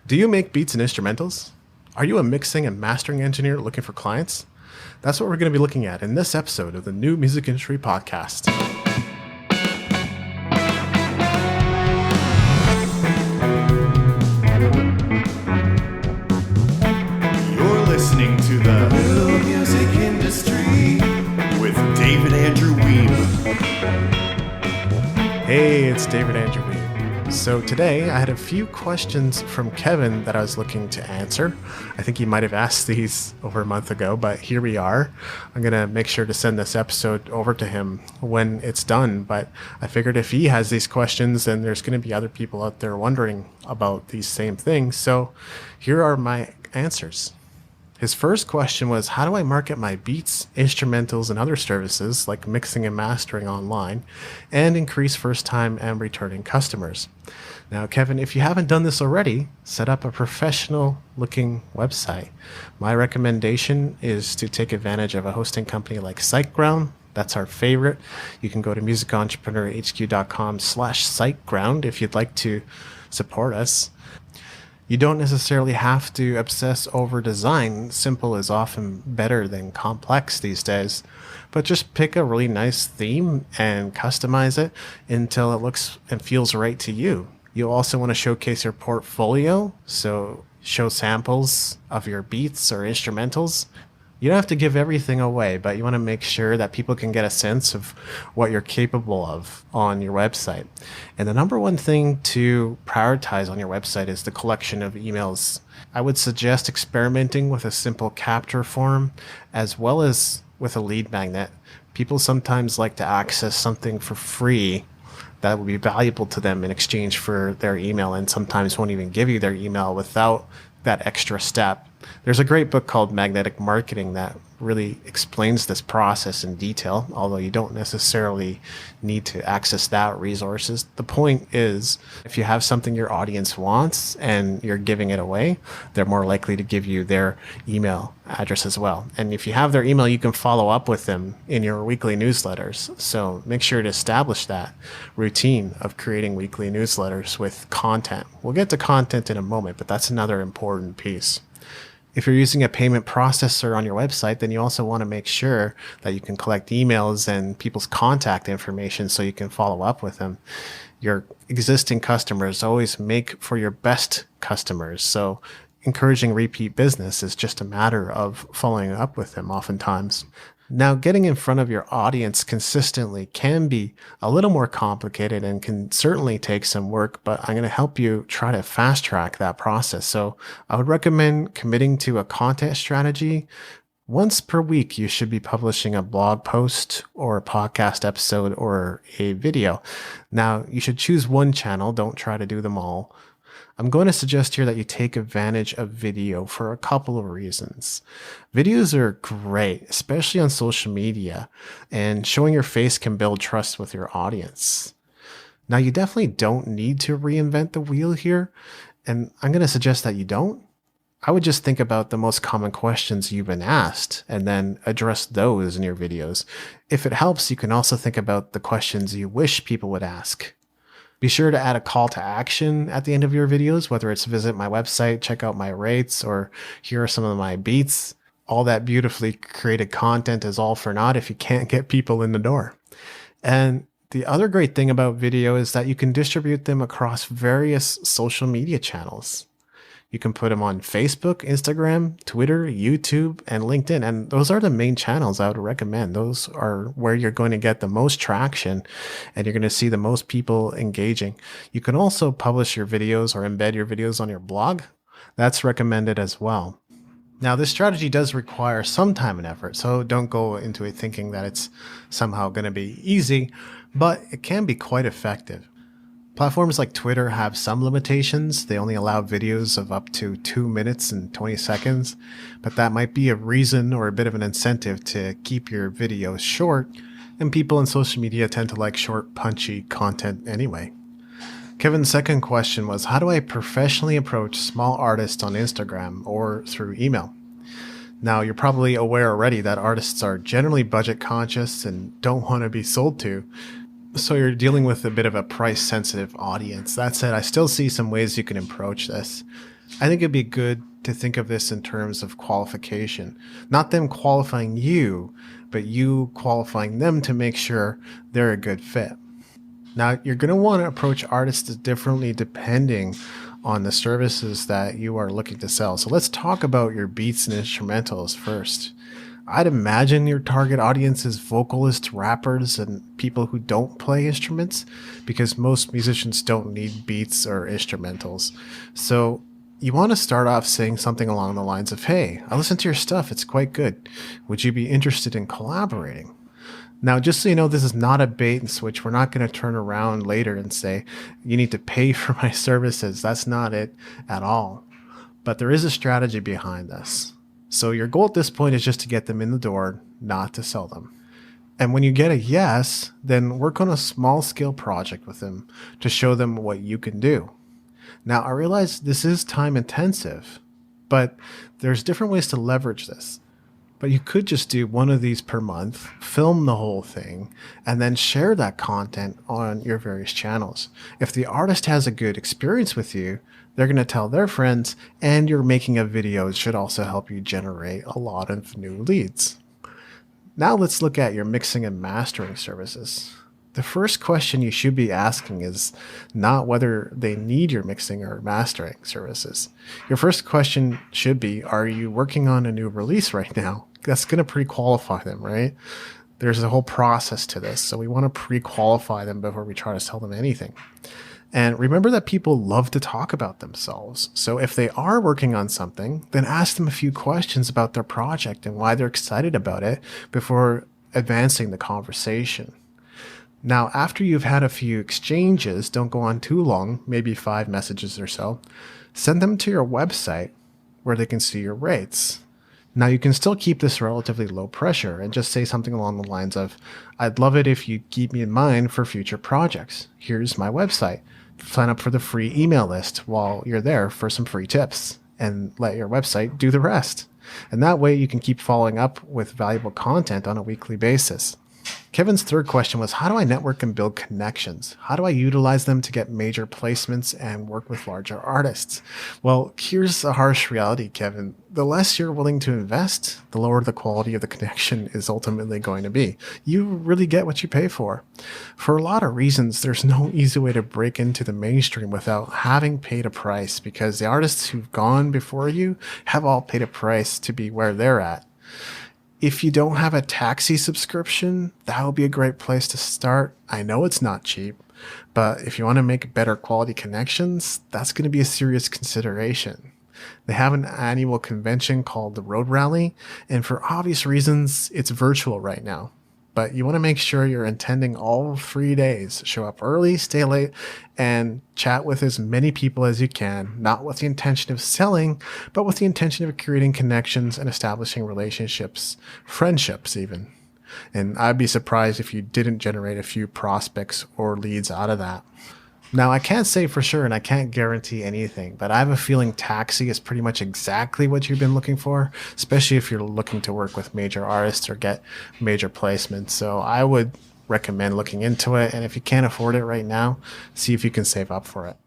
Do you make beats and instrumentals? Are you a mixing and mastering engineer looking for clients? That's what we're going to be looking at in this episode of the New Music Industry Podcast. You're listening to the New Music Industry with David Andrew Wiebe. Hey, it's David Andrew Wiebe. So today I had a few questions from Kevin that I was looking to answer. I think he might have asked these over a month ago, but here we are. I'm going to make sure to send this episode over to him when it's done. But I figured if he has these questions, then there's going to be other people out there wondering about these same things. So here are my answers. His first question was, how do I market my beats, instrumentals, and other services like mixing and mastering online and increase first-time and returning customers? Now, Kevin, if you haven't done this already, set up a professional-looking website. My recommendation is to take advantage of a hosting company like SiteGround. That's our favorite. You can go to musicentrepreneurhq.com/SiteGround if you'd like to support us. You don't necessarily have to obsess over design. Simple is often better than complex these days. But just pick a really nice theme and customize it until it looks and feels right to you. You also want to showcase your portfolio, so show samples of your beats or instrumentals. You don't have to give everything away, but you want to make sure that people can get a sense of what you're capable of on your website. And the number one thing to prioritize on your website is the collection of emails. I would suggest experimenting with a simple capture form as well as with a lead magnet. People sometimes like to access something for free that will be valuable to them in exchange for their email, and sometimes won't even give you their email without that extra step. There's a great book called Magnetic Marketing that really explains this process in detail, although you don't necessarily need to access that resources. The point is, if you have something your audience wants and you're giving it away, they're more likely to give you their email address as well. And if you have their email, you can follow up with them in your weekly newsletters. So make sure to establish that routine of creating weekly newsletters with content. We'll get to content in a moment, but that's another important piece. If you're using a payment processor on your website, then you also want to make sure that you can collect emails and people's contact information so you can follow up with them. Your existing customers always make for your best customers. So encouraging repeat business is just a matter of following up with them oftentimes. Now, getting in front of your audience consistently can be a little more complicated and can certainly take some work, but I'm going to help you try to fast track that process. So I would recommend committing to a content strategy. Once per week, you should be publishing a blog post or a podcast episode or a video. Now, you should choose one channel. Don't try to do them all. I'm going to suggest here that you take advantage of video for a couple of reasons. Videos are great, especially on social media, and showing your face can build trust with your audience. Now, you definitely don't need to reinvent the wheel here, and I'm going to suggest that you don't. I would just think about the most common questions you've been asked and then address those in your videos. If it helps, you can also think about the questions you wish people would ask. Be sure to add a call to action at the end of your videos, whether it's visit my website, check out my rates, or here are some of my beats. All that beautifully created content is all for naught if you can't get people in the door. And the other great thing about video is that you can distribute them across various social media channels. You can put them on Facebook, Instagram, Twitter, YouTube, and LinkedIn. And those are the main channels I would recommend. Those are where you're going to get the most traction and you're going to see the most people engaging. You can also publish your videos or embed your videos on your blog. That's recommended as well. Now, this strategy does require some time and effort, so don't go into it thinking that it's somehow going to be easy, but it can be quite effective. Platforms like Twitter have some limitations. They only allow videos of up to 2 minutes and 20 seconds, but that might be a reason or a bit of an incentive to keep your videos short, and people in social media tend to like short, punchy content anyway. Kevin's second question was, how do I professionally approach small artists on Instagram or through email? Now, you're probably aware already that artists are generally budget conscious and don't want to be sold to. So you're dealing with a bit of a price-sensitive audience. That said, I still see some ways you can approach this. I think it'd be good to think of this in terms of qualification, not them qualifying you, but you qualifying them to make sure they're a good fit. Now, you're going to want to approach artists differently depending on the services that you are looking to sell. So let's talk about your beats and instrumentals first. I'd imagine your target audience is vocalists, rappers, and people who don't play instruments, because most musicians don't need beats or instrumentals. So you want to start off saying something along the lines of, "Hey, I listened to your stuff. It's quite good. Would you be interested in collaborating?" Now, just so you know, this is not a bait and switch. We're not going to turn around later and say, "You need to pay for my services." That's not it at all. But there is a strategy behind this. So your goal at this point is just to get them in the door, not to sell them. And when you get a yes, then work on a small scale project with them to show them what you can do. Now, I realize this is time intensive, but there's different ways to leverage this. But you could just do one of these per month, film the whole thing, and then share that content on your various channels. If the artist has a good experience with you, they're going to tell their friends, and you're making a video should also help you generate a lot of new leads. Now let's look at your mixing and mastering services. The first question you should be asking is not whether they need your mixing or mastering services. Your first question should be, are you working on a new release right now? That's going to pre-qualify them, right? There's a whole process to this, so we want to pre-qualify them before we try to sell them anything. And remember that people love to talk about themselves. So if they are working on something, then ask them a few questions about their project and why they're excited about it before advancing the conversation. Now, after you've had a few exchanges, don't go on too long, maybe 5 messages or so, send them to your website where they can see your rates. Now, you can still keep this relatively low pressure and just say something along the lines of, "I'd love it if you keep me in mind for future projects. Here's my website. Sign up for the free email list while you're there for some free tips, and let your website do the rest." And that way you can keep following up with valuable content on a weekly basis. Kevin's third question was, how do I network and build connections? How do I utilize them to get major placements and work with larger artists? Well, here's a harsh reality, Kevin. The less you're willing to invest, the lower the quality of the connection is ultimately going to be. You really get what you pay for. For a lot of reasons, there's no easy way to break into the mainstream without having paid a price, because the artists who've gone before you have all paid a price to be where they're at. If you don't have a taxi subscription, that would be a great place to start. I know it's not cheap, but if you want to make better quality connections, that's going to be a serious consideration. They have an annual convention called the Road Rally, and for obvious reasons, it's virtual right now. But you want to make sure you're attending all 3 days. Show up early, stay late, and chat with as many people as you can, not with the intention of selling, but with the intention of creating connections and establishing relationships, friendships even. And I'd be surprised if you didn't generate a few prospects or leads out of that. Now, I can't say for sure and I can't guarantee anything, but I have a feeling taxi is pretty much exactly what you've been looking for, especially if you're looking to work with major artists or get major placements. So I would recommend looking into it, and if you can't afford it right now, see if you can save up for it.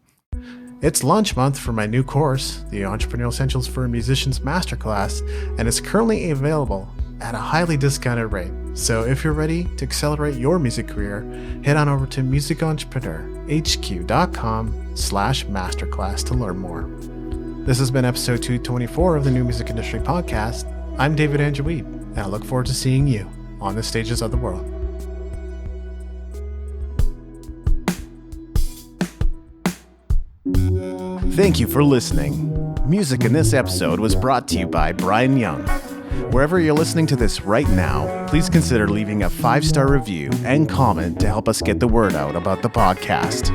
It's launch month for my new course, the Entrepreneurial Essentials for Musicians Masterclass, and it's currently available at a highly discounted rate. So if you're ready to accelerate your music career, head on over to musicentrepreneurhq.com/masterclass to learn more. This has been episode 224 of the New Music Industry Podcast. I'm David Andrew Wiebe, and I look forward to seeing you on the stages of the world. Thank you for listening. Music in this episode was brought to you by Brian Young. Wherever you're listening to this right now, please consider leaving a 5-star review and comment to help us get the word out about the podcast.